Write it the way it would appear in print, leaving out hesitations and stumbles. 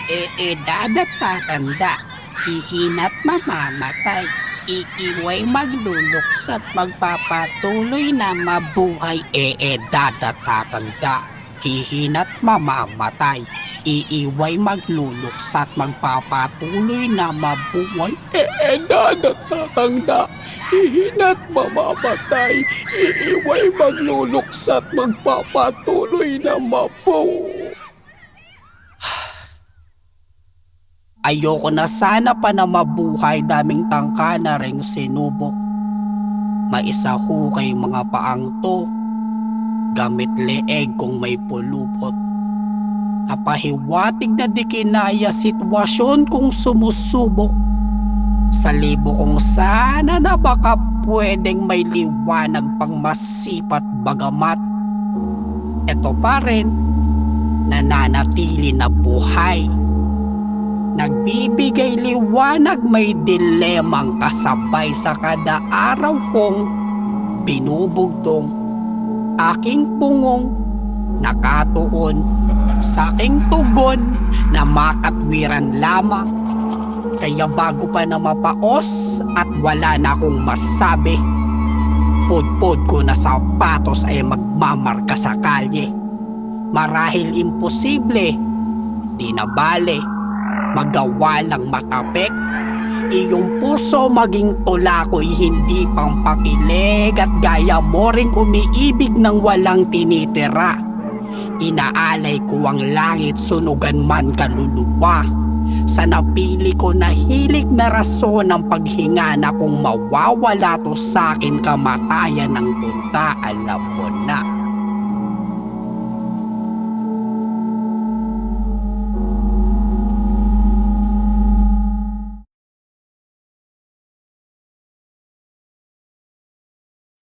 Edad at tatanda, hihina't mamamatay, iiway magluluksa at magpapatuloy na mabuhay. Edad at tatanda, hihina't mamamatay, iiway magluluksa at magpapatuloy na mabuhay. Edad at tatanda, hihina't mamamatay, iiway magluluksa at magpapatuloy na mabuhay. Ayoko na sana pa na mabuhay, daming tangka na ring sinubok. Maisa hukay mga paang to, gamit leeg kung may pulupot. Napahiwatig na di kinaya sitwasyon kung sumusubok. Sa libo kong sana na baka pwedeng may liwanag pang masipat, bagamat eto pa rin, nananatili na buhay. Nagbibigay liwanag, may dilemang kasabay sa kada araw kong binubugtong. Aking pungong nakatuon sa aking tugon na makatwiran lamang. Kaya bago pa na mapaos at wala na akong masabi, pudpud ko na sapatos ay magmamarka sa kalye. Marahil imposible, di na bale, magawa lang matapik. Iyong puso maging tula ko'y hindi pang pakilig, at gaya mo ring umiibig ng walang tinitira. Inaalay ko ang langit, sunugan man kaluluwa. Sa napili ko na hilig na rason ng paghinga na kung mawawala to sa'kin, kamatayan ng tunta, alam mo na.